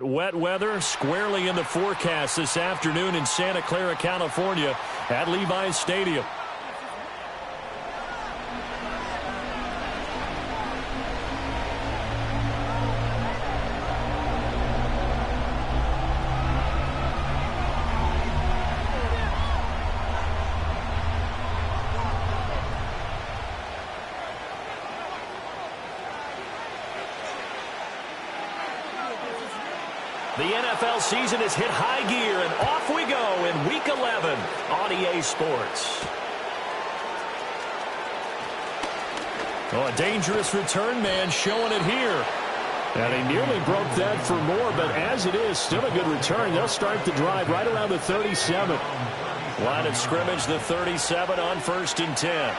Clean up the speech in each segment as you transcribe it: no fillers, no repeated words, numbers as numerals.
Wet weather squarely in the forecast this afternoon in Santa Clara, California at Levi's Stadium. The NFL season has hit high gear, and off we go in Week 11 on EA Sports. Oh, a dangerous return man showing it here. And he nearly broke that for more, but as it is, still a good return. They'll start the drive right around the 37. Line of scrimmage, the 37 on 1st and 10.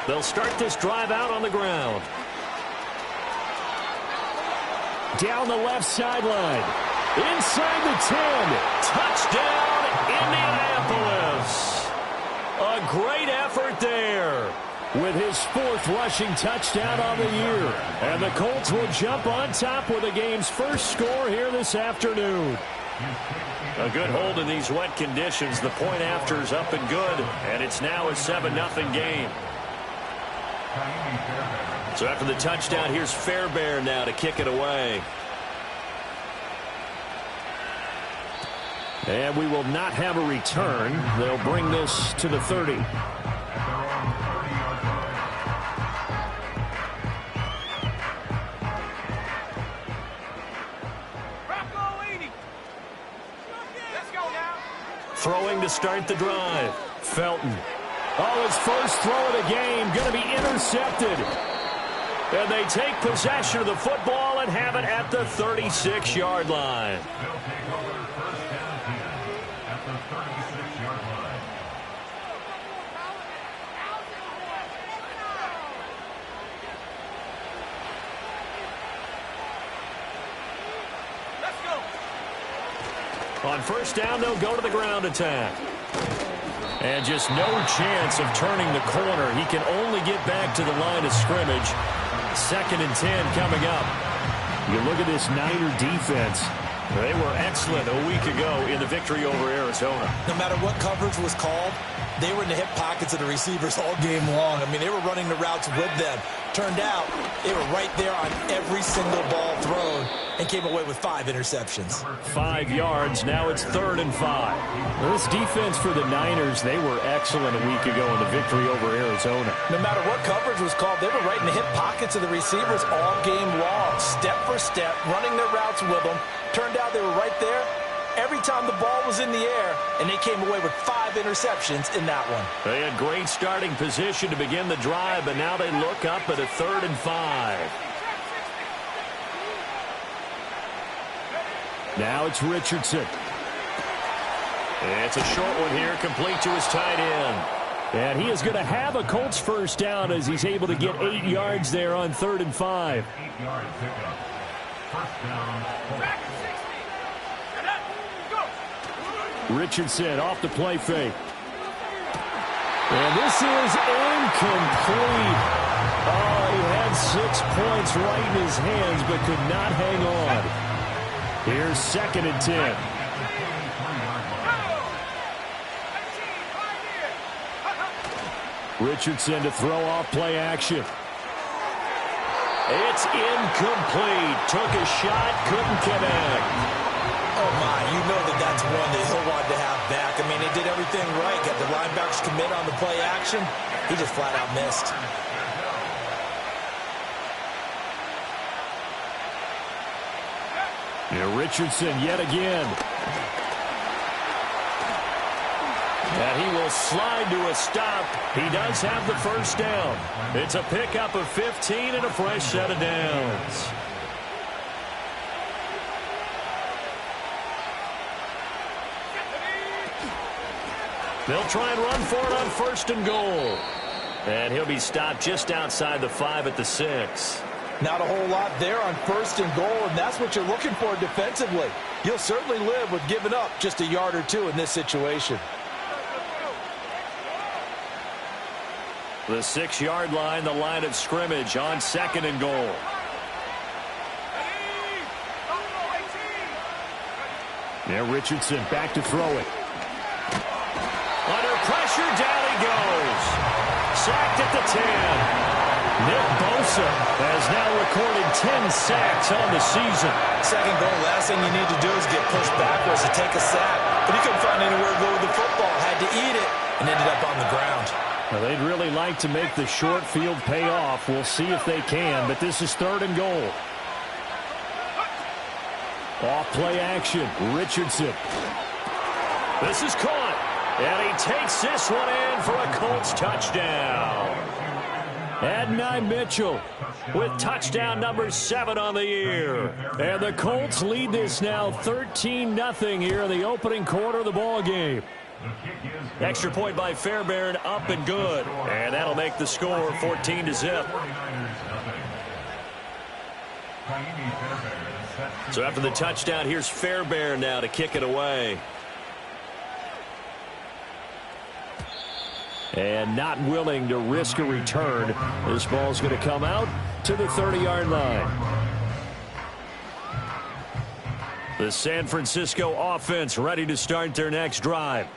They'll start this drive out on the ground. Down the left sideline. Inside the 10. Touchdown, Indianapolis. A great effort there with his 4th rushing touchdown on the year. And the Colts will jump on top with the game's first score here this afternoon. A good hold in these wet conditions. The point after is up and good, and it's now a 7-0 game. So after the touchdown, here's Fairbairn now to kick it away. And we will not have a return. They'll bring this to the 30. Throwing to start the drive. Felton. Oh, his first throw of the game going to be intercepted. And they take possession of the football and have it at the 36-yard line. On 1st down, they'll go to the ground attack. And just no chance of turning the corner. He can only get back to the line of scrimmage. 2nd and 10 coming up. You look at this Niner defense. They were excellent a week ago in the victory over Arizona. No matter what coverage was called, they were in the hip pockets of the receivers all game long. I mean, they were running the routes with them. Turned out, they were right there on every single ball thrown and came away with 5 interceptions. 5 yards. Now it's 3rd and 5. Well, this defense for the Niners, they were excellent a week ago in the victory over Arizona. No matter what coverage was called, they were right in the hip pockets of the receivers all game long. Step for step, running their routes with them. Turned out they were right there every time the ball was in the air, and they came away with 5 interceptions in that one. They had great starting position to begin the drive, but now they look up at a 3rd and 5. Now it's Richardson. It's a short one here, complete to his tight end. And he is going to have a Colts first down as he's able to get 8 yards there on 3rd and 5. 8 yard pickup. First down. Richardson off the play fake. And this is incomplete. Oh, he had 6 points right in his hands but could not hang on. Here's 2nd and 10. Richardson to throw off play action. It's incomplete. Took a shot, couldn't connect. Oh, my, you know that's one that he'll want to have back. I mean, they did everything right. Got the linebackers commit on the play action. He just flat out missed. Yeah, Richardson yet again. And he will slide to a stop. He does have the first down. It's a pickup of 15 and a fresh set of downs. They'll try and run for it on 1st and goal. And he'll be stopped just outside the 5 at the 6. Not a whole lot there on 1st and goal, and that's what you're looking for defensively. You'll certainly live with giving up just a yard or 2 in this situation. The 6-yard line, the line of scrimmage on 2nd and goal. Now Richardson back to throw it. Under pressure, down he goes. Sacked at the 10. Nick Bosa has now recorded 10 sacks on the season. Second goal, last thing you need to do is get pushed backwards to take a sack. But he couldn't find anywhere to go with the football. Had to eat it and ended up on the ground. Well, they'd really like to make the short field pay off. We'll see if they can, but this is 3rd and goal. Off play action, Richardson. This is caught, and he takes this one in for a Colts touchdown. Adonai Mitchell with touchdown number 7 on the year. And the Colts lead this now 13-0 here in the opening quarter of the ball game. Extra point by Fairbairn, up and good. And that'll make the score 14-0. So after the touchdown, here's Fairbairn now to kick it away. And not willing to risk a return. This ball's going to come out to the 30-yard line. The San Francisco offense ready to start their next drive.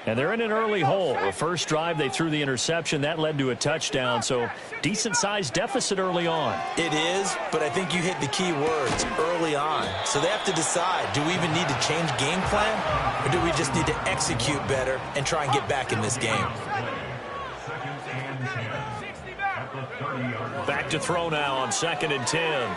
And they're in an early hole. The first drive, they threw the interception. That led to a touchdown, so decent-sized deficit early on. It is, but I think you hit the key words, early on. So they have to decide, do we even need to change game plan, or do we just need to execute better and try and get back in this game? Back to throw now on 2nd and 10.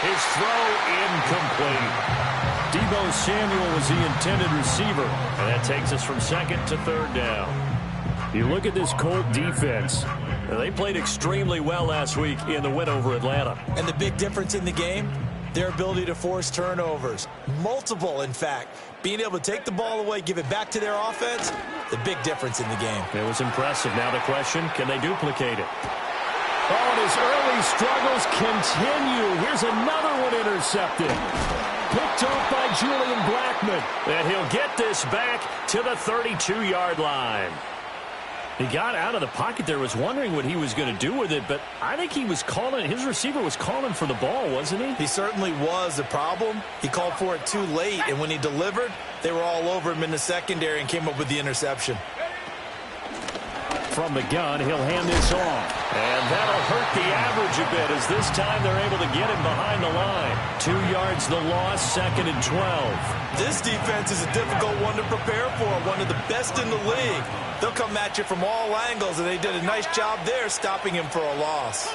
His throw incomplete. Deebo Samuel was the intended receiver, and that takes us from 2nd to 3rd down. You look at this Colt defense. They played extremely well last week in the win over Atlanta. And the big difference in the game, their ability to force turnovers. Multiple, in fact. Being able to take the ball away, give it back to their offense, the big difference in the game. It was impressive. Now the question, can they duplicate it? Oh, and his early struggles continue. Here's another one intercepted. Picked off by Julian Blackmon. And he'll get this back to the 32-yard line. He got out of the pocket there, was wondering what he was going to do with it, but I think he was calling, his receiver was calling for the ball, wasn't he? He certainly was. The problem, he called for it too late, and when he delivered, they were all over him in the secondary and came up with the interception. From the gun, he'll hand this off. And that'll hurt the average a bit as this time they're able to get him behind the line. 2 yards the loss, 2nd and 12. This defense is a difficult one to prepare for, one of the best in the league. They'll come at you from all angles, and they did a nice job there stopping him for a loss.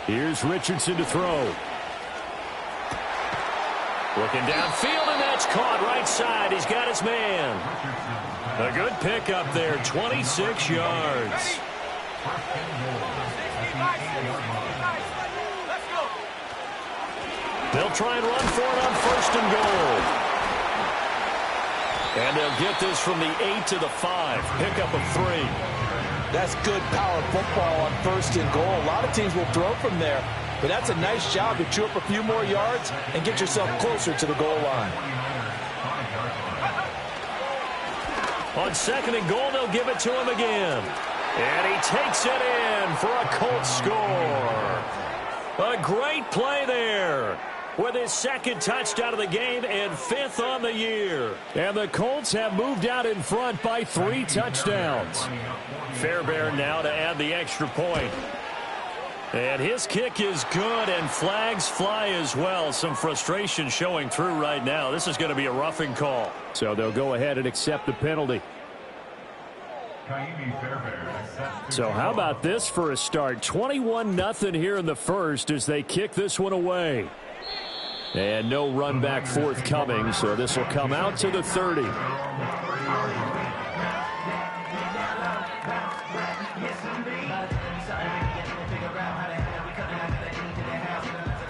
Here's Richardson to throw. Looking downfield, and that's caught right side. He's got his man. A good pickup there, 26 yards. They'll try and run for it on 1st and goal. And they'll get this from the 8 to the 5. Pickup of 3. That's good power football on 1st and goal. A lot of teams will throw from there. But that's a nice job to chew up a few more yards and get yourself closer to the goal line. On 2nd and goal, they'll give it to him again. And he takes it in for a Colts score. A great play there with his 2nd touchdown of the game and 5th on the year. And the Colts have moved out in front by 3 touchdowns. Fairbairn now to add the extra point. And his kick is good, and flags fly as well. Some frustration showing through right now. This is going to be a roughing call. So they'll go ahead and accept the penalty. So how about this for a start? 21-0 here in the first as they kick this one away. And no run back forthcoming, so this will come out to the 30.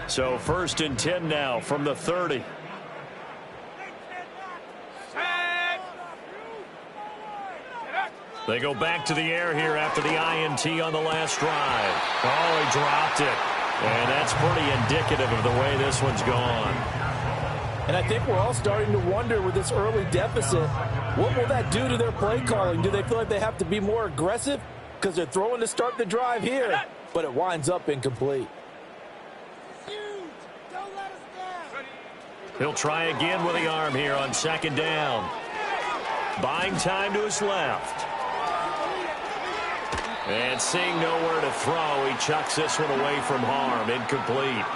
So 1st and 10 now from the 30. They go back to the air here after the INT on the last drive. Oh, he dropped it. And that's pretty indicative of the way this one's gone. And I think we're all starting to wonder with this early deficit, what will that do to their play calling? Do they feel like they have to be more aggressive because they're throwing to start the drive here, but it winds up incomplete? He'll try again with the arm here on second down. Buying time to his left. And seeing nowhere to throw, he chucks this one away from harm. Incomplete.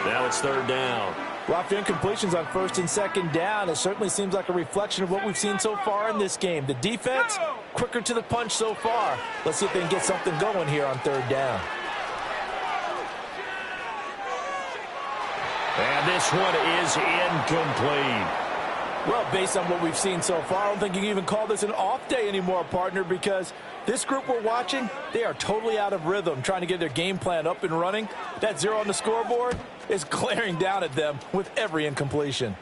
Now it's third down. Well, after incompletions on first and second down, it certainly seems like a reflection of what we've seen so far in this game. The defense, quicker to the punch so far. Let's see if they can get something going here on third down. And this one is incomplete. Well, based on what we've seen so far, I don't think you can even call this an off day anymore, partner, because this group we're watching, they are totally out of rhythm, trying to get their game plan up and running. That 0 on the scoreboard is glaring down at them with every incompletion.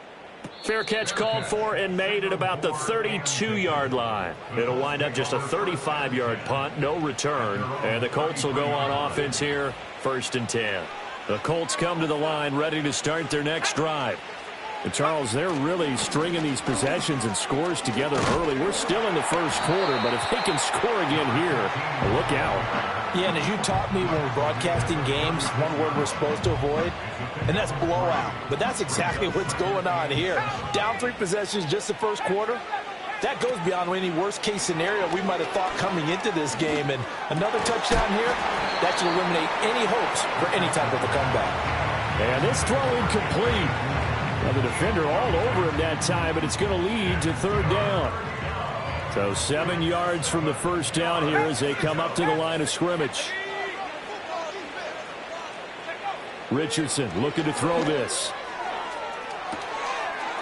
Fair catch called for and made at about the 32-yard line. It'll wind up just a 35-yard punt, no return. And the Colts will go on offense here, 1st and 10. The Colts come to the line ready to start their next drive. And Charles, they're really stringing these possessions and scores together early. We're still in the first quarter, but if they can score again here, look out. Yeah, and as you taught me when we're broadcasting games, one word we're supposed to avoid, and that's blowout. But that's exactly what's going on here. Down 3 possessions just the first quarter. That goes beyond any worst-case scenario we might have thought coming into this game. And another touchdown here, that should eliminate any hopes for any type of a comeback. And this throw incomplete. Well, the defender all over him that time, but it's going to lead to third down. So 7 yards from the first down here as they come up to the line of scrimmage. Richardson looking to throw this.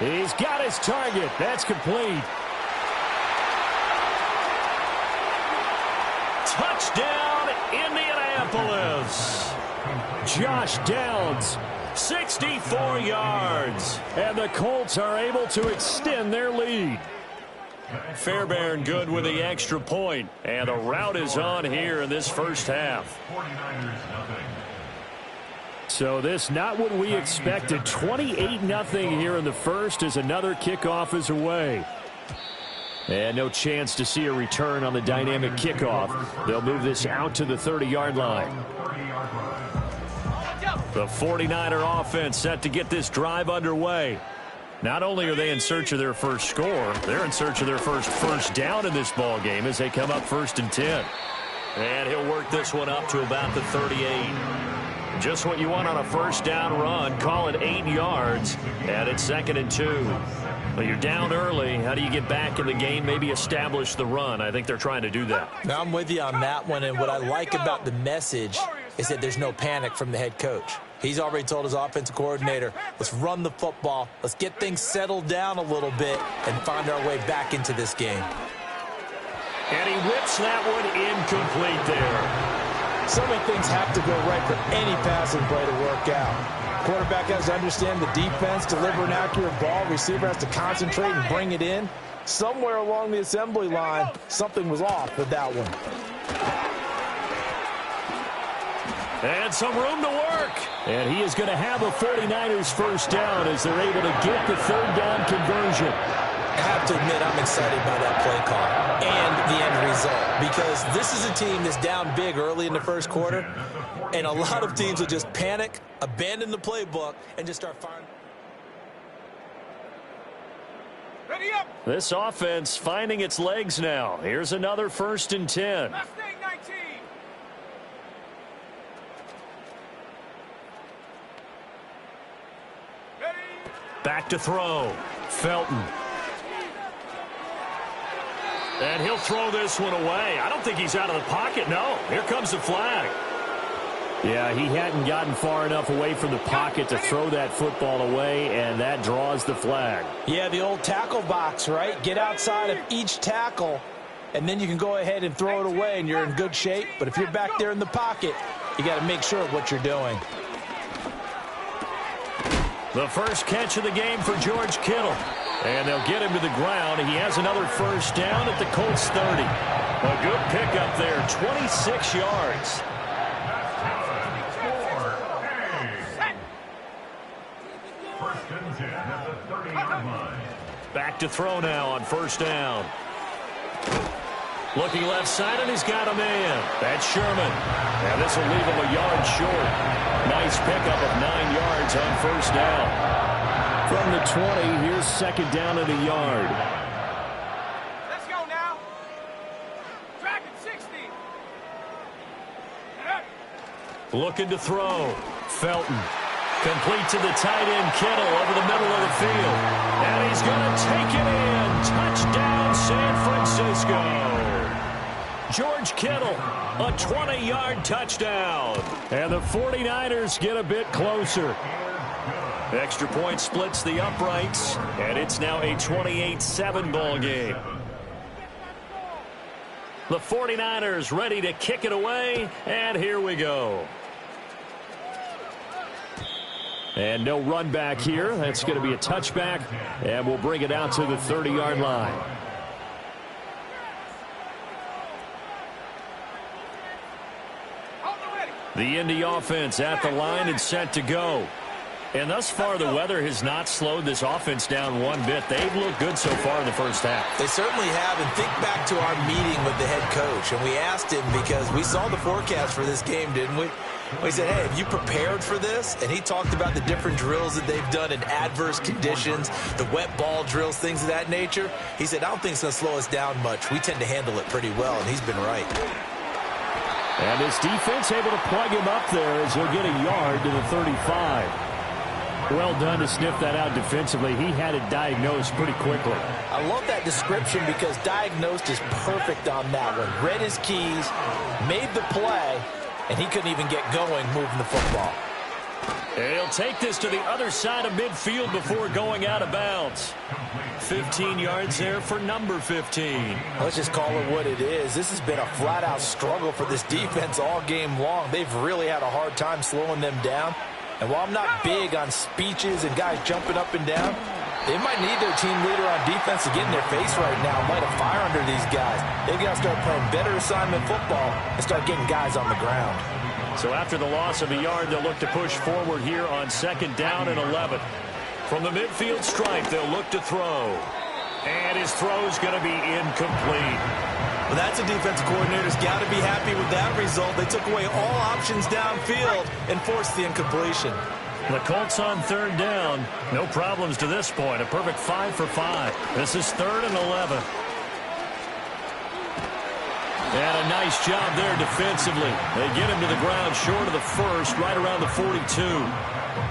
He's got his target. That's complete. Touchdown, Indianapolis. Josh Downs. 64 yards. And the Colts are able to extend their lead. Fairbairn good with the extra point. And the route is on here in this first half. So this not what we expected. 28-0 here in the first as another kickoff is away. And no chance to see a return on the dynamic kickoff. They'll move this out to the 30-yard line. The 49er offense set to get this drive underway. Not only are they in search of their first score, they're in search of their first down in this ball game as they come up 1st and 10. And he'll work this one up to about the 38. Just what you want on a first down run. Call it 8 yards. And it's 2nd and 2. Well, you're down early. How do you get back in the game? Maybe establish the run. I think they're trying to do that. Now, I'm with you on that one. And what I like about the message is that there's no panic from the head coach. He's already told his offensive coordinator, let's run the football. Let's get things settled down a little bit and find our way back into this game. And he whips that one incomplete there. So many things have to go right for any passing play to work out. Quarterback has to understand the defense, deliver an accurate ball. Receiver has to concentrate and bring it in. Somewhere along the assembly line, something was off with that one. And some room to work. And he is going to have a 49ers first down as they're able to get the third down conversion. I have to admit I'm excited by that play call and the end result because this is a team that's down big early in the first quarter, and a lot of teams will just panic, abandon the playbook, and just start firing. Ready up. This offense finding its legs now. Here's another 1st and 10. Mustang 19. Back to throw. Felton. And he'll throw this one away. I don't think he's out of the pocket. No. Here comes the flag. Yeah, he hadn't gotten far enough away from the pocket to throw that football away, and that draws the flag. Yeah, the old tackle box, right? Get outside of each tackle, and then you can go ahead and throw it away, and you're in good shape. But if you're back there in the pocket, you got to make sure of what you're doing. The first catch of the game for George Kittle. And they'll get him to the ground. He has another first down at the Colts 30. A good pickup there, 26 yards. at the 30-yard line. Back to throw now on first down. Looking left side, and he's got a man. That's Sherman. And this will leave him a yard short. Nice pickup of 9 yards on first down. From the 20, here's second down and a yard. Let's go now. Dragon 60. Looking to throw. Felton. Complete to the tight end, Kittle, over the middle of the field. And he's going to take it in. Touchdown, San Francisco. George Kittle, a 20-yard touchdown. And the 49ers get a bit closer. Extra point splits the uprights, and it's now a 28-7 ball game. The 49ers ready to kick it away, and here we go. And no run back here. That's going to be a touchback, and we'll bring it out to the 30-yard line. The Indy offense at the line and set to go. And thus far, the weather has not slowed this offense down one bit. They've looked good so far in the first half. They certainly have. And think back to our meeting with the head coach. And we asked him, because we saw the forecast for this game, didn't we? We said, hey, have you prepared for this? And he talked about the different drills that they've done in adverse conditions, the wet ball drills, things of that nature. He said, I don't think it's going to slow us down much. We tend to handle it pretty well, and he's been right. And this defense able to plug him up there as he'll get a yard to the 35. Well done to sniff that out defensively. He had it diagnosed pretty quickly. I love that description because diagnosed is perfect on that one. Read his keys, made the play, and he couldn't even get going moving the football. And he'll take this to the other side of midfield before going out of bounds. 15 yards there for number 15. Let's just call it what it is. This has been a flat-out struggle for this defense all game long. They've really had a hard time slowing them down. And while I'm not big on speeches and guys jumping up and down, they might need their team leader on defense to get in their face right now, light a fire under these guys. They've got to start playing better assignment football and start getting guys on the ground. So after the loss of a yard, they'll look to push forward here on second down and 11. From the midfield stripe, they'll look to throw. And his throw's going to be incomplete. Well, that's a defensive coordinator's got to be happy with that result. They took away all options downfield and forced the incompletion. The Colts on third down. No problems to this point. A perfect 5 for 5. This is 3rd and 11. And a nice job there defensively. They get him to the ground short of the first, right around the 42.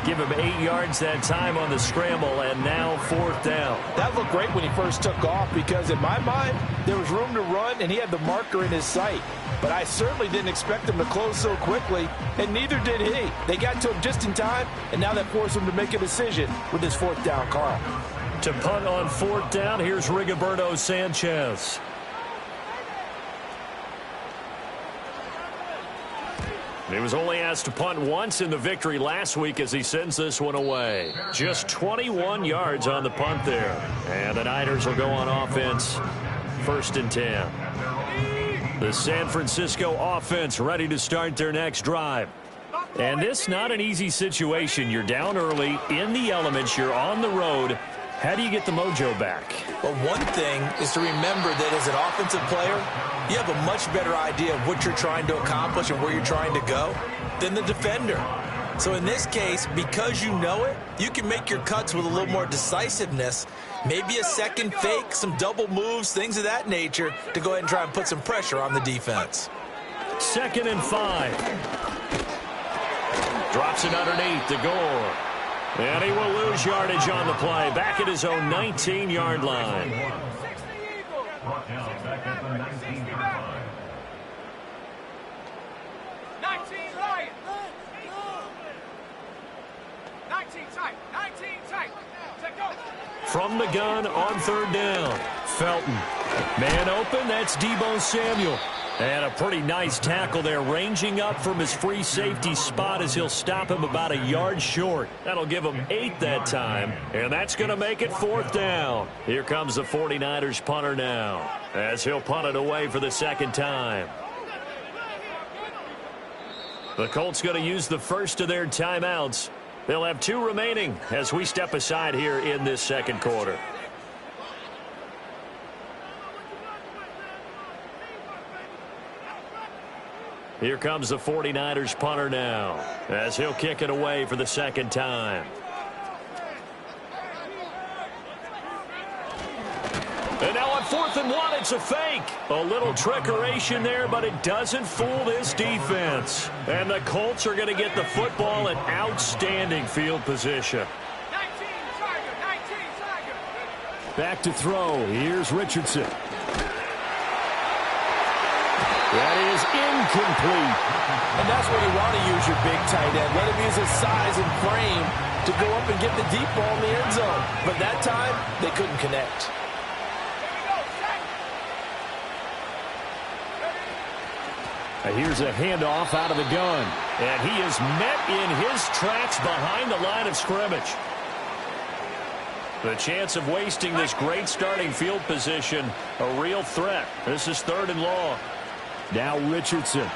Give him 8 yards that time on the scramble, and now 4th down. That looked great when he first took off because, in my mind, there was room to run, and he had the marker in his sight. But I certainly didn't expect him to close so quickly, and neither did he. They got to him just in time, and now that forced him to make a decision with his 4th down call. To punt on 4th down, here's Rigoberto Sanchez. He was only asked to punt once in the victory last week as he sends this one away. Just 21 yards on the punt there. And the Niners will go on offense. 1st and 10. The San Francisco offense ready to start their next drive. And this not an easy situation. You're down early, in the elements, you're on the road. How do you get the mojo back? Well, one thing is to remember that as an offensive player, you have a much better idea of what you're trying to accomplish and where you're trying to go than the defender. So in this case, because you know it, you can make your cuts with a little more decisiveness, maybe a second fake, some double moves, things of that nature, to go ahead and try and put some pressure on the defense. 2nd and 5. Drops it underneath to Gore. And he will lose yardage on the play. Back at his own 19-yard line. Brought down back at the 19-yard line. 19 Lions. 19 tight. 19 tight. To go. From the gun on 3rd down. Felton. Man open, that's Deebo Samuel. And a pretty nice tackle there, ranging up from his free safety spot as he'll stop him about a yard short. That'll give him 8 that time, and that's going to make it 4th down. Here comes the 49ers punter now, as he'll punt it away for the 2nd time. The Colts going to use the first of their timeouts. They'll have 2 remaining as we step aside here in this second quarter. Here comes the 49ers punter now as he'll kick it away for the second time. And now on 4th and 1, it's a fake. A little trickeration there, but it doesn't fool this defense. And the Colts are going to get the football in outstanding field position. 19 Tiger, 19 Tiger. Back to throw. Here's Richardson. That is incomplete. And that's where you want to use your big tight end. Let him use his size and frame to go up and get the deep ball in the end zone. But that time, they couldn't connect. Here's a handoff out of the gun. And he is met in his tracks behind the line of scrimmage. The chance of wasting this great starting field position, a real threat. This is 3rd and long. Now Richardson.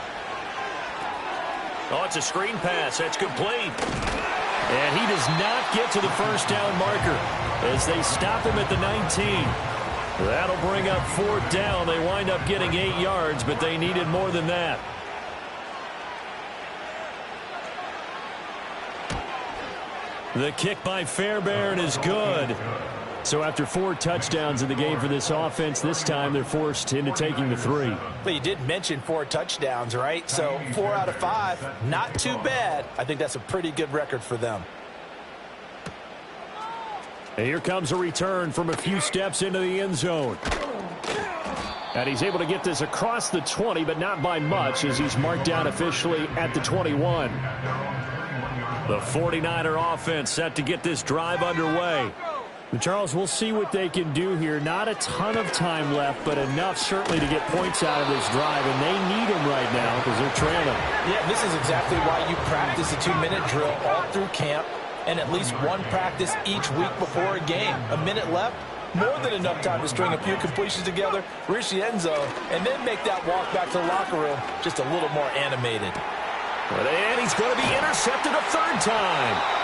Oh, it's a screen pass. That's complete. And he does not get to the first down marker as they stop him at the 19. That'll bring up 4th down. They wind up getting 8 yards, but they needed more than that. The kick by Fairbairn is good. So after 4 touchdowns in the game for this offense, this time they're forced into taking the 3. But you did mention 4 touchdowns, right? So 4 out of 5, not too bad. I think that's a pretty good record for them. And here comes a return from a few steps into the end zone. And he's able to get this across the 20, but not by much as he's marked down officially at the 21. The 49er offense set to get this drive underway. And Charles, we'll see what they can do here. Not a ton of time left, but enough certainly to get points out of this drive, and they need them right now because they're trailing. Yeah, this is exactly why you practice a 2-minute drill all through camp and at least 1 practice each week before a game. A minute left, more than enough time to string a few completions together, reach the end zone, and then make that walk back to the locker room just a little more animated. And he's going to be intercepted a 3rd time.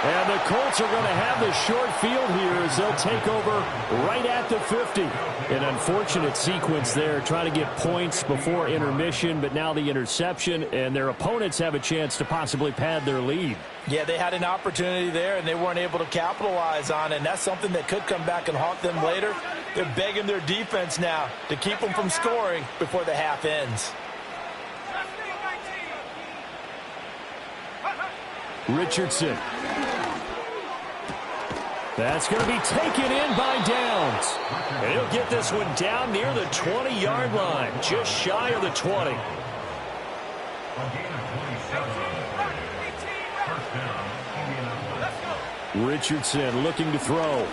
And the Colts are going to have the short field here as they'll take over right at the 50. An unfortunate sequence there, trying to get points before intermission, but now the interception, and their opponents have a chance to possibly pad their lead. Yeah, they had an opportunity there, and they weren't able to capitalize on it, and that's something that could come back and haunt them later. They're begging their defense now to keep them from scoring before the half ends. Richardson. That's going to be taken in by Downs. And he'll get this one down near the 20-yard line, just shy of the 20. Richardson looking to throw.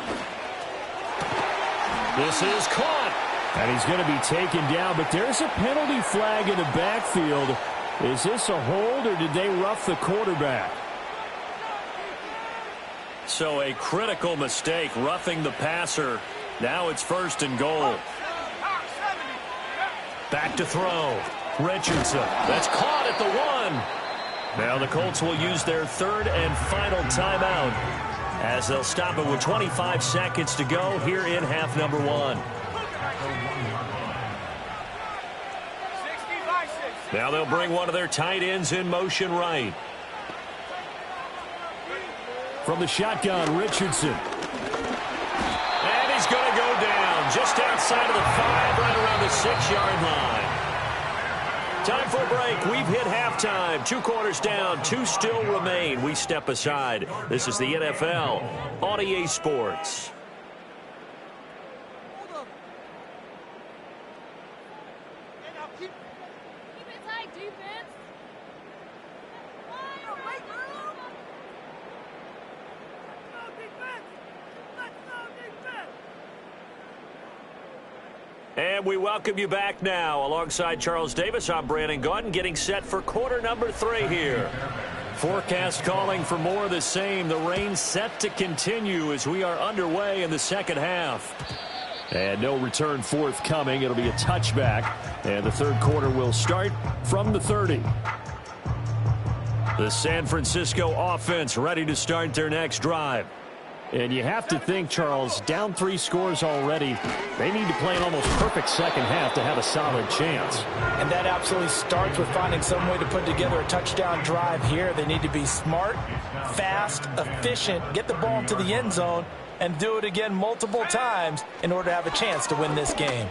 This is caught. And he's going to be taken down, but there's a penalty flag in the backfield. Is this a hold, or did they rough the quarterback? So a critical mistake, roughing the passer. Now it's 1st and goal. Back to throw. Richardson. That's caught at the 1. Now the Colts will use their 3rd and final timeout as they'll stop it with 25 seconds to go here in half number 1. Now they'll bring one of their tight ends in motion right. From the shotgun, Richardson. And he's going to go down just outside of the 5, right around the 6-yard line. Time for a break. We've hit halftime. 2 quarters down, 2 still remain. We step aside. This is the NFL on EA Sports. And we welcome you back now. Alongside Charles Davis, I'm Brandon Gaudin, getting set for quarter number 3 here. Forecast calling for more of the same. The rain set to continue as we are underway in the second half. And no return forthcoming. It'll be a touchback. And the 3rd quarter will start from the 30. The San Francisco offense ready to start their next drive. And you have to think, Charles, down 3 scores already. They need to play an almost perfect second half to have a solid chance. And that absolutely starts with finding some way to put together a touchdown drive here. They need to be smart, fast, efficient, get the ball into the end zone, and do it again multiple times in order to have a chance to win this game.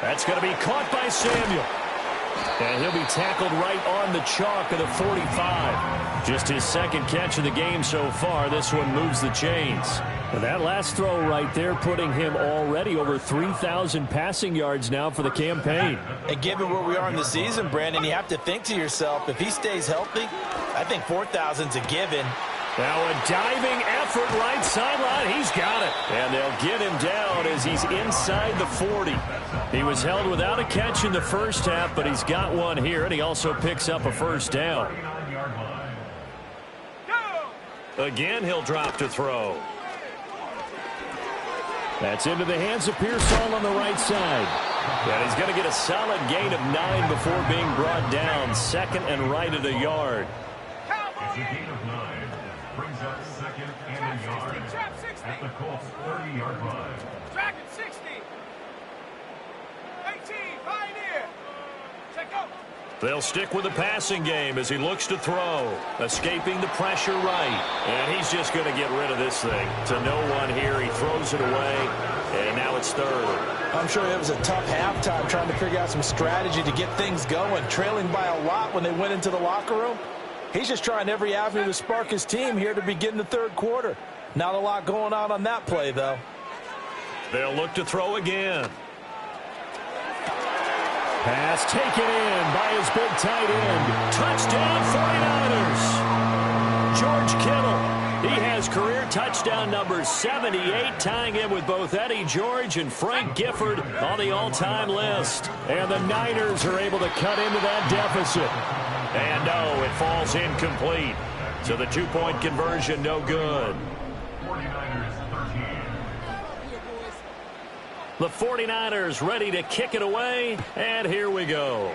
That's going to be caught by Samuel. And he'll be tackled right on the chalk of the 45. Just his second catch of the game so far. This one moves the chains. And that last throw right there putting him already over 3,000 passing yards now for the campaign. And given where we are in the season, Brandon, you have to think to yourself, if he stays healthy, I think 4,000's a given. Now a diving effort right sideline. He's got it. And they'll get him down as he's inside the 40. He was held without a catch in the first half, but he's got one here, and he also picks up a first down. Again, he'll drop to throw. That's into the hands of Pearsall on the right side. And he's going to get a solid gain of 9 before being brought down. Second and right at a yard. It's a gain of 9. Brings up second and a yard. At the Colts 30-yard line. Dragon 60. 18, Pioneer. Check out. They'll stick with the passing game as he looks to throw. Escaping the pressure right. And he's just going to get rid of this thing. To no one here. He throws it away. And now it's third. I'm sure it was a tough halftime trying to figure out some strategy to get things going. Trailing by a lot when they went into the locker room. He's just trying every avenue to spark his team here to begin the third quarter. Not a lot going on that play, though. They'll look to throw again. Pass taken in by his big tight end. Touchdown 49ers. George Kittle. He has career touchdown number 78, tying him with both Eddie George and Frank Gifford on the all-time list. And the Niners are able to cut into that deficit. And no, it falls incomplete. So the two-point conversion no good. 49ers 13. The 49ers ready to kick it away, and here we go.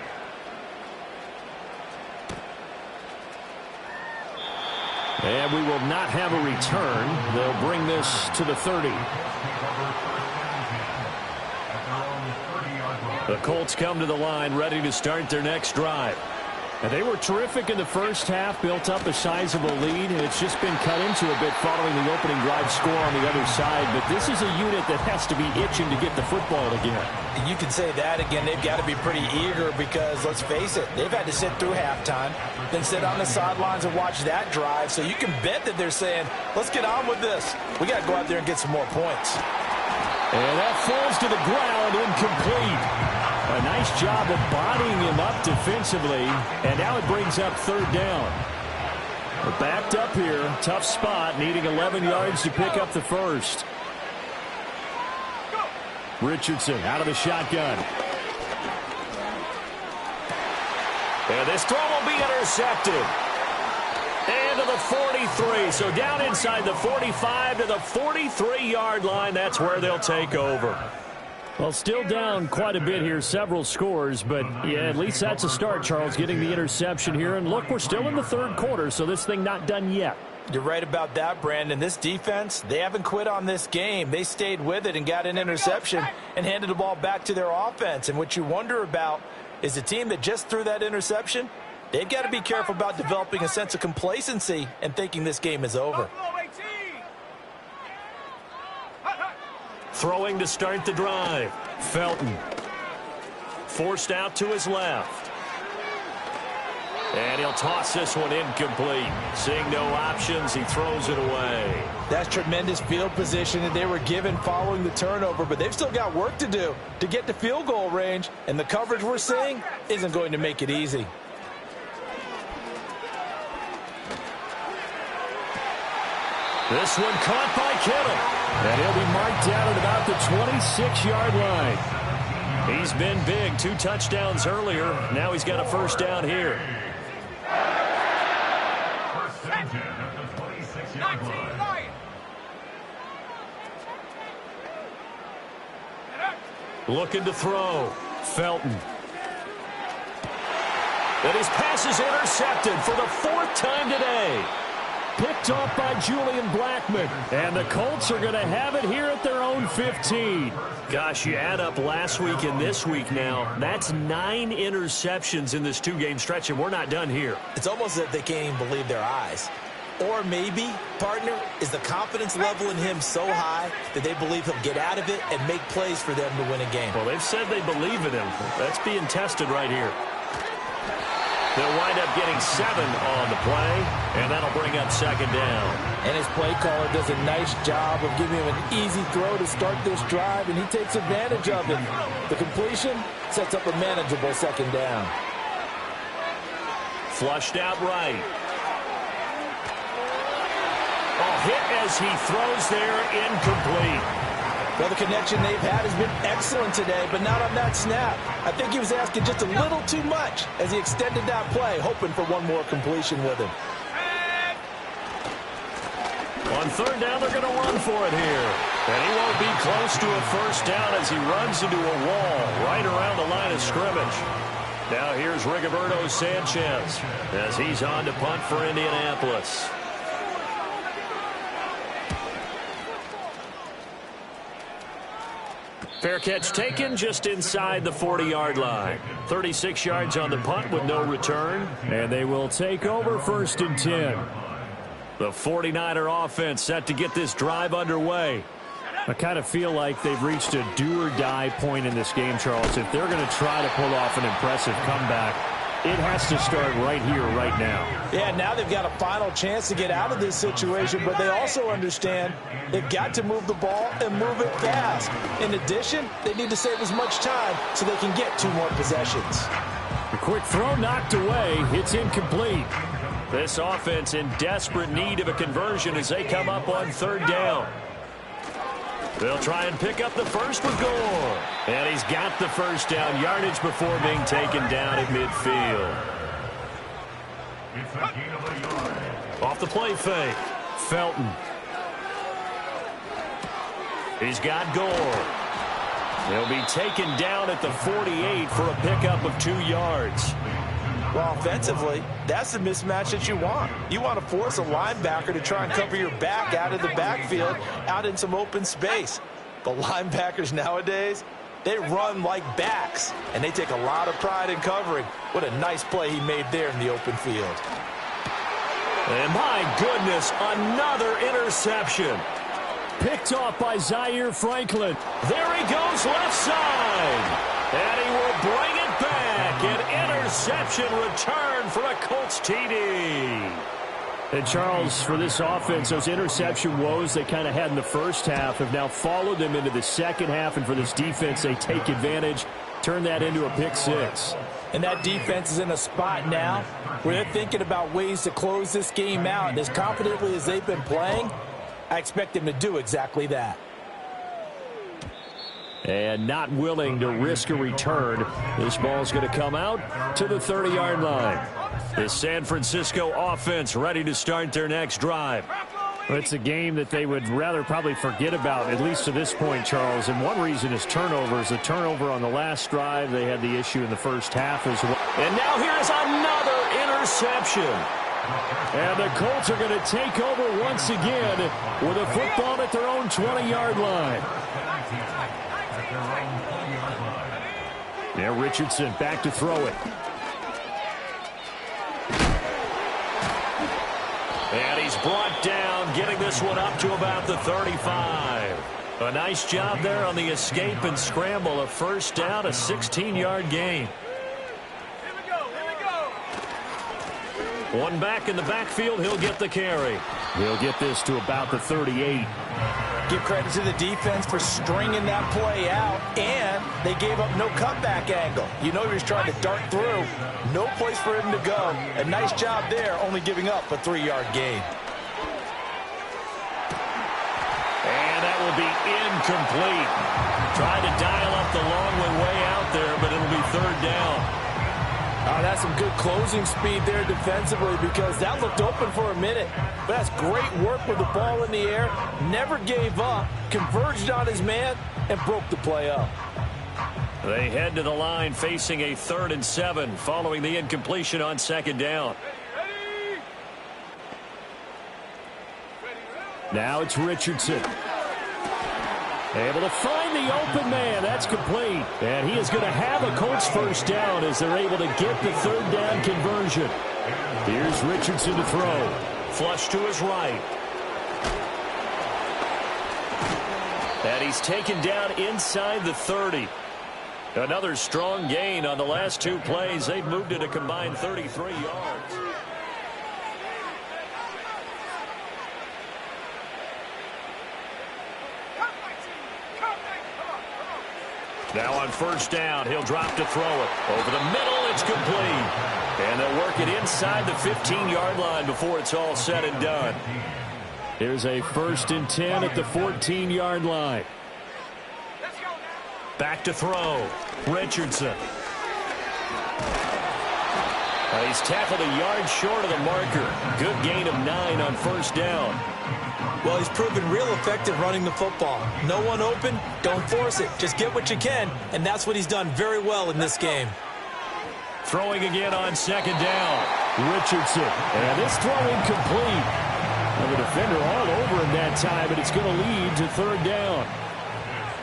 And we will not have a return. They'll bring this to the 30. The Colts come to the line ready to start their next drive. And they were terrific in the first half, built up a sizable lead, and it's just been cut into a bit following the opening drive score on the other side. But this is a unit that has to be itching to get the football again. You can say that again. They've got to be pretty eager because, let's face it, they've had to sit through halftime, then sit on the sidelines and watch that drive. So you can bet that they're saying, let's get on with this. We got to go out there and get some more points. And that falls to the ground, incomplete. A nice job of bodying him up defensively, and now it brings up third down. We're backed up here, tough spot, needing 11 yards to pick up the first. Richardson out of the shotgun. And this throw will be intercepted. And to the 43, so down inside the 45 to the 43-yard line. That's where they'll take over. Well, still down quite a bit here, several scores, but yeah, at least that's a start, Charles, getting the interception here. And look, we're still in the third quarter, so this thing not done yet. You're right about that, Brandon. This defense, they haven't quit on this game. They stayed with it and got an interception and handed the ball back to their offense. And what you wonder about is the team that just threw that interception, they've got to be careful about developing a sense of complacency and thinking this game is over. Throwing to start the drive. Felton. Forced out to his left. And he'll toss this one incomplete. Seeing no options, he throws it away. That's tremendous field position that they were given following the turnover, but they've still got work to do to get to field goal range, and the coverage we're seeing isn't going to make it easy. This one caught by Kittle. And he'll be marked down at about the 26-yard line. He's been big. 2 touchdowns earlier. Now he's got a first down here. First and 10 at the 26-yard line. Looking to throw. Felton. And his pass is intercepted for the 4th time today. Picked off by Julian Blackmon. And the Colts are going to have it here at their own 15. Gosh, you add up last week and this week now. That's 9 interceptions in this 2-game stretch, and we're not done here. It's almost as if they can't even believe their eyes. Or maybe, partner, is the confidence level in him so high that they believe he'll get out of it and make plays for them to win a game. Well, they've said they believe in him. That's being tested right here. They'll wind up getting 7 on the play, and that'll bring up 2nd down. And his play caller does a nice job of giving him an easy throw to start this drive, and he takes advantage of it. The completion sets up a manageable 2nd down. Flushed out right. Oh, hit as he throws there, incomplete. Well, the connection they've had has been excellent today, but not on that snap. I think he was asking just a little too much as he extended that play, hoping for one more completion with him. On 3rd down, they're going to run for it here. And he won't be close to a 1st down as he runs into a wall right around the line of scrimmage. Now here's Rigoberto Sanchez as he's on to punt for Indianapolis. Fair catch taken just inside the 40-yard line. 36 yards on the punt with no return. And they will take over 1st and 10. The 49er offense set to get this drive underway. I kind of feel like they've reached a do-or-die point in this game, Charles. If they're going to try to pull off an impressive comeback, it has to start right here, right now. Yeah, now they've got a final chance to get out of this situation, but they also understand they've got to move the ball and move it fast. In addition, they need to save as much time so they can get 2 more possessions. A quick throw knocked away. It's incomplete. This offense in desperate need of a conversion as they come up on 3rd down. They'll try and pick up the first with Gore. And he's got the 1st down yardage before being taken down at midfield. It's a gain of a yard. Off the play fake. Felton. He's got Gore. He'll be taken down at the 48 for a pickup of 2 yards. Well, offensively, that's the mismatch that you want. You want to force a linebacker to try and cover your back out of the backfield, out in some open space. But linebackers nowadays, they run like backs, and they take a lot of pride in covering. What a nice play he made there in the open field. And my goodness, another interception. Picked off by Zaire Franklin. There he goes left side. And he will bring it back. An interception return for a Colts TD. And Charles, for this offense, those interception woes they kind of had in the first half have now followed them into the second half. And for this defense, they take advantage, turn that into a pick 6. And that defense is in a spot now where they're thinking about ways to close this game out. And as confidently as they've been playing, I expect them to do exactly that. And not willing to risk a return. This ball's going to come out to the 30-yard line. The San Francisco offense ready to start their next drive. Well, it's a game that they would rather probably forget about, at least to this point, Charles. And one reason is turnovers. A turnover on the last drive. They had the issue in the first half as well. And now here's another interception. And the Colts are going to take over once again with a football at their own 20-yard line. Now Richardson back to throw it. And he's brought down, getting this one up to about the 35. A nice job there on the escape and scramble. A 1st down, a 16-yard gain. One back in the backfield, he'll get the carry. He'll get this to about the 38. Give credit to the defense for stringing that play out, and they gave up no cutback angle. You know he was trying to dart through. No place for him to go. A nice job there, only giving up a 3-yard gain. And that will be incomplete. Tried to dial up the long way out there, but it'll be 3rd down. That's some good closing speed there defensively because that looked open for a minute. But that's great work with the ball in the air. Never gave up, converged on his man, and broke the play up. They head to the line facing a 3rd and 7 following the incompletion on 2nd down. Now it's Richardson. Able to find the open man. That's complete. And he is going to have a Colts 1st down as they're able to get the 3rd down conversion. Here's Richardson to throw. Flush to his right. And he's taken down inside the 30. Another strong gain on the last 2 plays. They've moved it a combined 33 yards. Now on 1st down, he'll drop to throw it. Over the middle, it's complete. And they'll work it inside the 15-yard line before it's all said and done. Here's a 1st and 10 at the 14-yard line. Back to throw. Richardson. He's tackled a yard short of the marker. Good gain of 9 on 1st down. Well, he's proven real effective running the football. No one open, don't force it. Just get what you can, and that's what he's done very well in this game. Throwing again on 2nd down. Richardson. And this throw incomplete. And the defender all over him that time, but it's going to lead to 3rd down.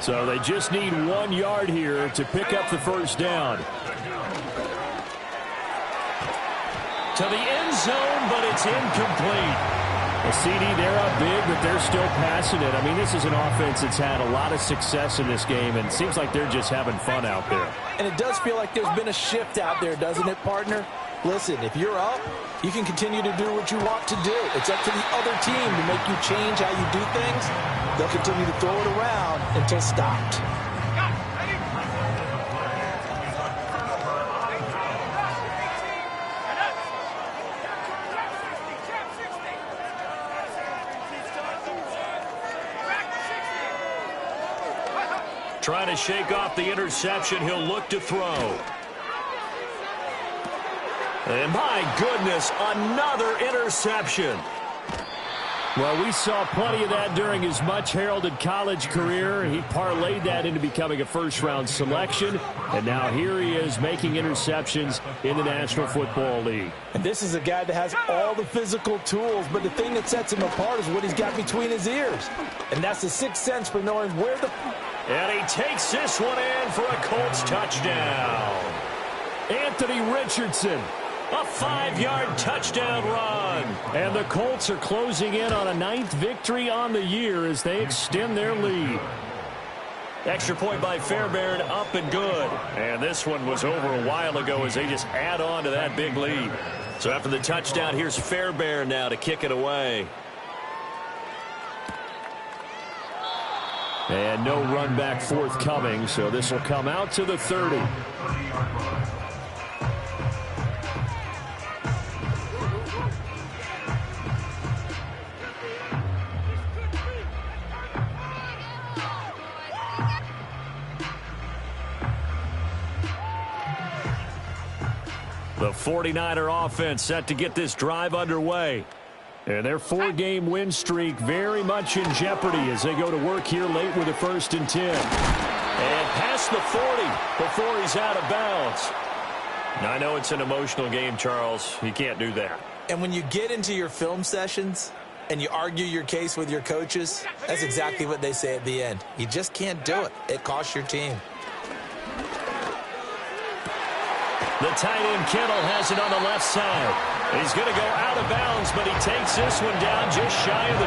So they just need 1 yard here to pick up the 1st down. To the end zone, but it's incomplete. A CD, they're up big, but they're still passing it. I mean, this is an offense that's had a lot of success in this game, and it seems like they're just having fun out there. And it does feel like there's been a shift out there, doesn't it, partner? Listen, if you're up, you can continue to do what you want to do. It's up to the other team to make you change how you do things. They'll continue to throw it around until stopped. Trying to shake off the interception. He'll look to throw. And my goodness, another interception. Well, we saw plenty of that during his much-heralded college career. He parlayed that into becoming a first-round selection. And now here he is making interceptions in the National Football League. And this is a guy that has all the physical tools, but the thing that sets him apart is what he's got between his ears. And that's the sixth sense for knowing where the... And he takes this one in for a Colts touchdown. Anthony Richardson, a 5-yard touchdown run. And the Colts are closing in on a 9th victory on the year as they extend their lead. Extra point by Fairbairn, up and good. And this one was over a while ago as they just add on to that big lead. So after the touchdown, here's Fairbairn now to kick it away. And no run back forthcoming, so this will come out to the 30. The 49er offense set to get this drive underway. And their 4-game win streak very much in jeopardy as they go to work here late with a 1st and 10. And past the 40 before he's out of bounds. Now, I know it's an emotional game, Charles. You can't do that. And when you get into your film sessions and you argue your case with your coaches, that's exactly what they say at the end. You just can't do it. It costs your team. The tight end Kittle has it on the left side. He's going to go out of bounds, but he takes this one down just shy of the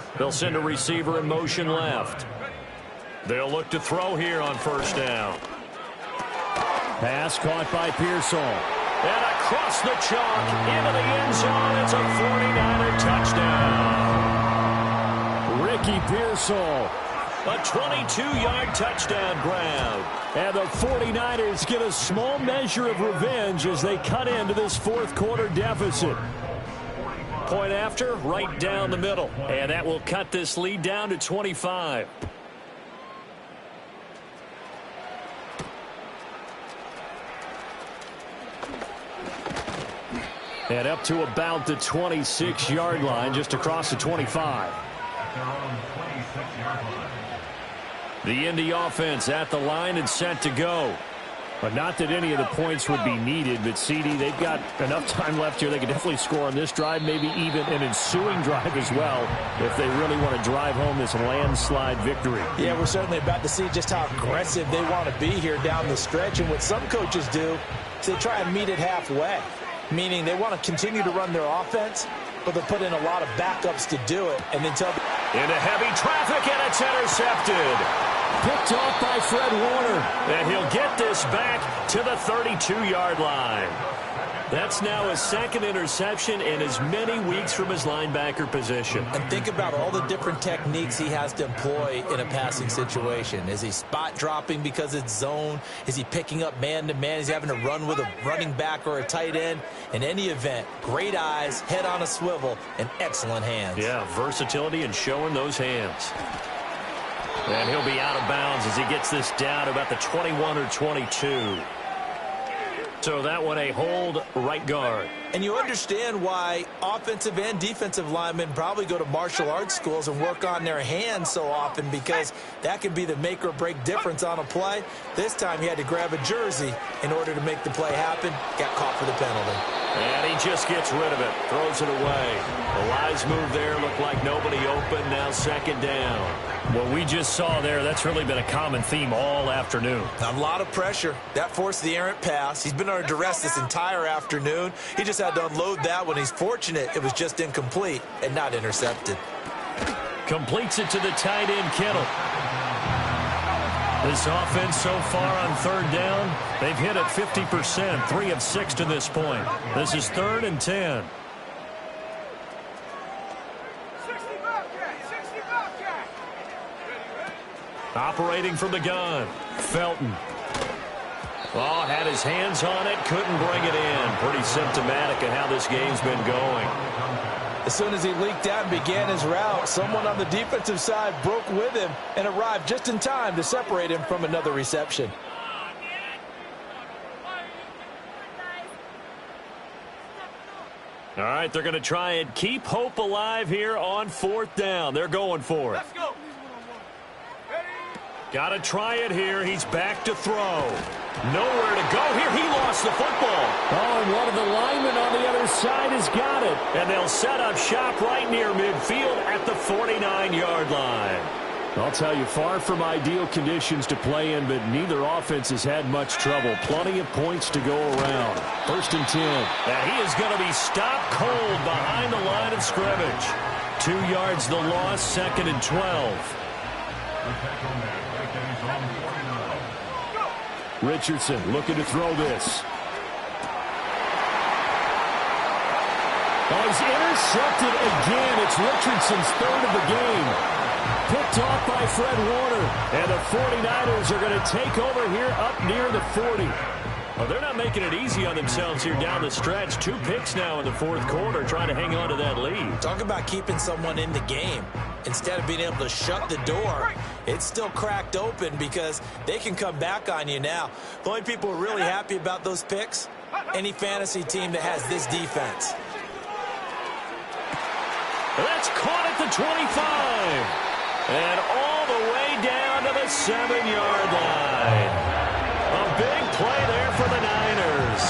20. They'll send a receiver in motion left. They'll look to throw here on 1st down. Pass caught by Pearsall. And across the chalk into the end zone. It's a 49er touchdown. Ricky Pearsall. A 22-yard touchdown grab. And the 49ers get a small measure of revenge as they cut into this 4th quarter deficit. Point after, right down the middle. And that will cut this lead down to 25. And up to about the 26-yard line, just across the 25. The Indy offense at the line and set to go. But not that any of the points would be needed, but CD, they've got enough time left here. They can definitely score on this drive, maybe even an ensuing drive as well, if they really want to drive home this landslide victory. Yeah, we're certainly about to see just how aggressive they want to be here down the stretch. And what some coaches do is they try and meet it halfway, meaning they want to continue to run their offense, but they'll put in a lot of backups to do it. And then tell into heavy traffic, and it's intercepted. Picked off by Fred Warner. And he'll get this back to the 32-yard line. That's now his second interception in as many weeks from his linebacker position. And think about all the different techniques he has to employ in a passing situation. Is he spot dropping because it's zone? Is he picking up man-to-man? Is he having to run with a running back or a tight end? In any event, great eyes, head on a swivel, and excellent hands. Yeah, versatility and showing those hands. And he'll be out of bounds as he gets this down about the 21 or 22. So that one a hold right guard. And you understand why offensive and defensive linemen probably go to martial arts schools and work on their hands so often, because that can be the make or break difference on a play. This time he had to grab a jersey in order to make the play happen. Got caught for the penalty. And he just gets rid of it, throws it away. The wise move there, looked like nobody open, now second down. What we just saw there, that's really been a common theme all afternoon. A lot of pressure. That forced the errant pass. He's been under duress this entire afternoon. He just had to unload that one. He's fortunate it was just incomplete and not intercepted. Completes it to the tight end, Kittle. This offense so far on third down, they've hit it 50%, 3 of 6 to this point. This is 3rd and 10. Operating from the gun, Felton. Oh, had his hands on it, couldn't bring it in. Pretty symptomatic of how this game's been going. As soon as he leaked out and began his route, someone on the defensive side broke with him and arrived just in time to separate him from another reception. All right, they're going to try and keep hope alive here on 4th down. They're going for it. Let's go. Got to try it here. He's back to throw. Nowhere to go here. He lost the football. Oh, and one of the linemen on the other side has got it. And they'll set up shop right near midfield at the 49-yard line. I'll tell you, far from ideal conditions to play in, but neither offense has had much trouble. Plenty of points to go around. 1st and 10. And he is going to be stopped cold behind the line of scrimmage. 2 yards the loss, 2nd and 12. Richardson looking to throw this. Oh, he's intercepted again. It's Richardson's 3rd of the game. Picked off by Fred Warner. And the 49ers are going to take over here up near the 40. Well, they're not making it easy on themselves here down the stretch. 2 picks now in the 4th quarter, trying to hang on to that lead. Talk about keeping someone in the game. Instead of being able to shut the door, it's still cracked open because they can come back on you now. The only people who are really happy about those picks, any fantasy team that has this defense. That's caught at the 25. And all the way down to the 7-yard line. A big play there for the Niners.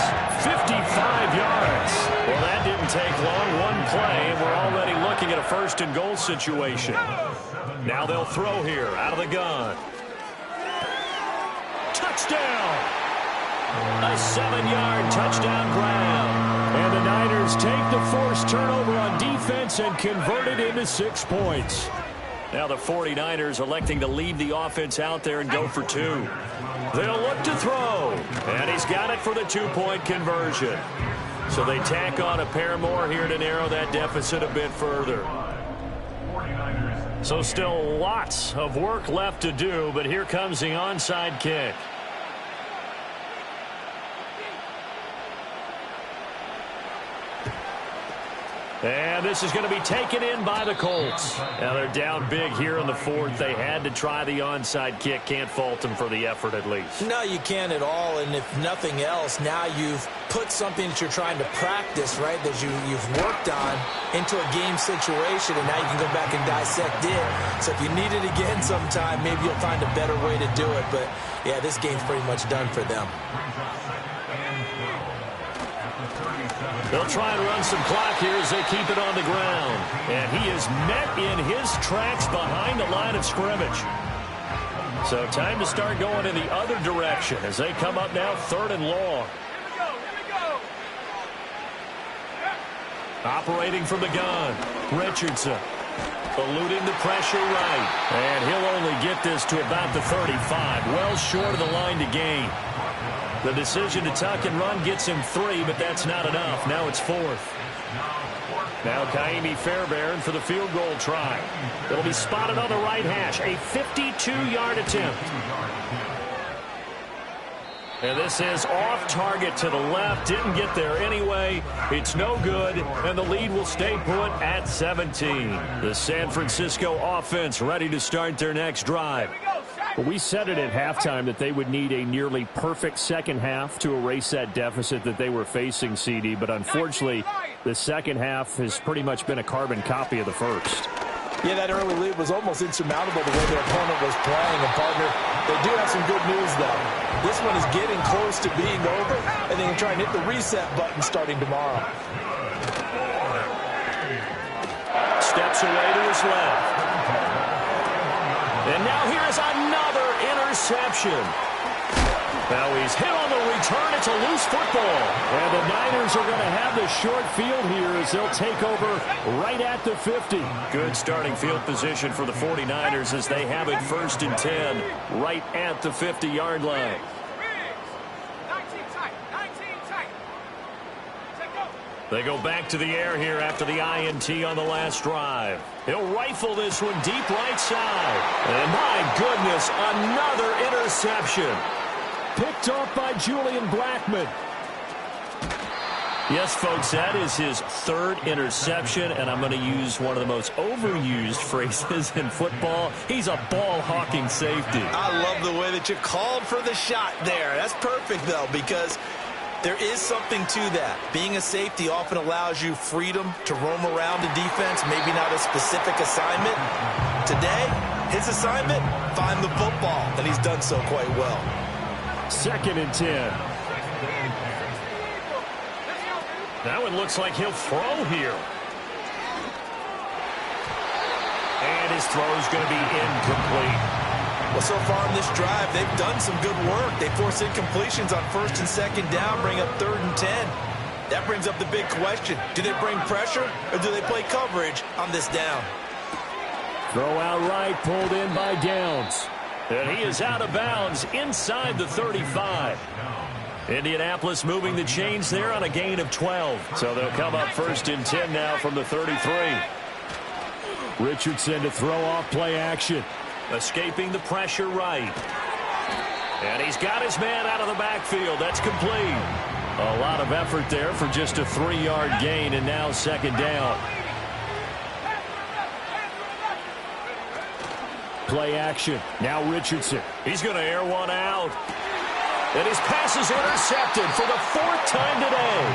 55 yards. Well, that didn't take long. One play, and we're already looking at a 1st and goal situation. Now they'll throw here out of the gun. Touchdown! A 7-yard touchdown grab. And the Niners take the forced turnover on defense and convert it into 6 points. Now the 49ers electing to leave the offense out there and go for 2. They'll look to throw. And he's got it for the 2-point conversion. So they tack on a pair more here to narrow that deficit a bit further. So still lots of work left to do, but here comes the onside kick. And this is going to be taken in by the Colts. Now they're down big here in the fourth. They had to try the onside kick. Can't fault them for the effort at least. No, you can't at all. And if nothing else, now you've put something that you're trying to practice, right, that you've worked on into a game situation, and now you can go back and dissect it. So if you need it again sometime, maybe you'll find a better way to do it. But, yeah, this game's pretty much done for them. They'll try and run some clock here as they keep it on the ground. And he is met in his tracks behind the line of scrimmage. So time to start going in the other direction as they come up now 3rd and long. Operating from the gun, Richardson. Eluding the pressure right. And he'll only get this to about the 35. Well short of the line to gain. The decision to tuck and run gets him 3, but that's not enough. Now it's 4th. Now Kaimi Fairbairn for the field goal try. It'll be spotted on the right hash. A 52-yard attempt. And this is off target to the left. Didn't get there anyway. It's no good, and the lead will stay put at 17. The San Francisco offense ready to start their next drive. Well, we said it at halftime that they would need a nearly perfect second half to erase that deficit that they were facing, CD. But unfortunately, the second half has pretty much been a carbon copy of the first. Yeah, that early lead was almost insurmountable the way their opponent was playing. And, partner, they do have some good news, though. This one is getting close to being over, and they can try and hit the reset button starting tomorrow. Steps away to his left. And now here's another interception. Now he's hit on the return. It's a loose football. And the Niners are going to have the short field here as they'll take over right at the 50. Good starting field position for the 49ers as they have it 1st and 10 right at the 50-yard line. They go back to the air here after the INT on the last drive. He'll rifle this one deep right side. And my goodness, another interception. Picked off by Julian Blackmon. Yes, folks, that is his 3rd interception, and I'm going to use one of the most overused phrases in football. He's a ball-hawking safety. I love the way that you called for the shot there. That's perfect, though, because there is something to that. Being a safety often allows you freedom to roam around the defense, maybe not a specific assignment. Today, his assignment, find the football, and he's done so quite well. 2nd and 10. Now it looks like he'll throw here. And his throw is going to be incomplete. Well, so far in this drive, they've done some good work. They force incompletions on 1st and 2nd down, bring up 3rd and 10. That brings up the big question. Do they bring pressure or do they play coverage on this down? Throw out right, pulled in by Downs. And he is out of bounds inside the 35. Indianapolis moving the chains there on a gain of 12. So they'll come up 1st and 10 now from the 33. Richardson to throw off play action. Escaping the pressure right. And he's got his man out of the backfield. That's complete. A lot of effort there for just a 3-yard gain, and now 2nd down. Play action. Now Richardson. He's going to air one out. And his pass is intercepted for the 4th time today.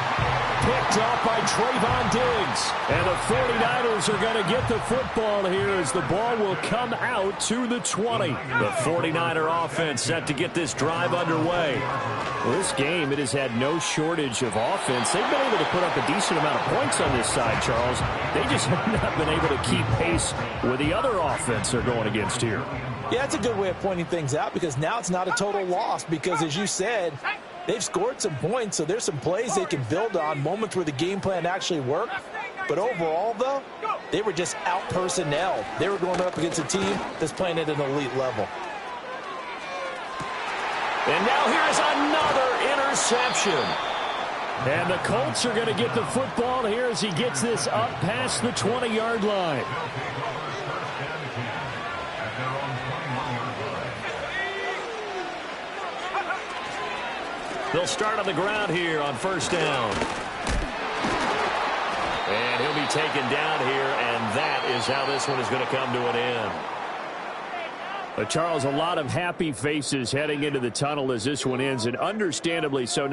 Picked off by Trayvon Diggs. And the 49ers are going to get the football here as the ball will come out to the 20. The 49er offense set to get this drive underway. Well, this game, it has had no shortage of offense. They've been able to put up a decent amount of points on this side, Charles. They just have not been able to keep pace with the other offense they're going against here. Yeah, that's a good way of pointing things out because now it's not a total loss because, as you said, they've scored some points, so there's some plays they can build on, moments where the game plan actually worked. But overall, though, they were just out-personnelled. They were going up against a team that's playing at an elite level. And now here's another interception. And the Colts are going to get the football here as he gets this up past the 20-yard line. They'll start on the ground here on 1st down. And he'll be taken down here, and that is how this one is going to come to an end. Charles, a lot of happy faces heading into the tunnel as this one ends, and understandably so.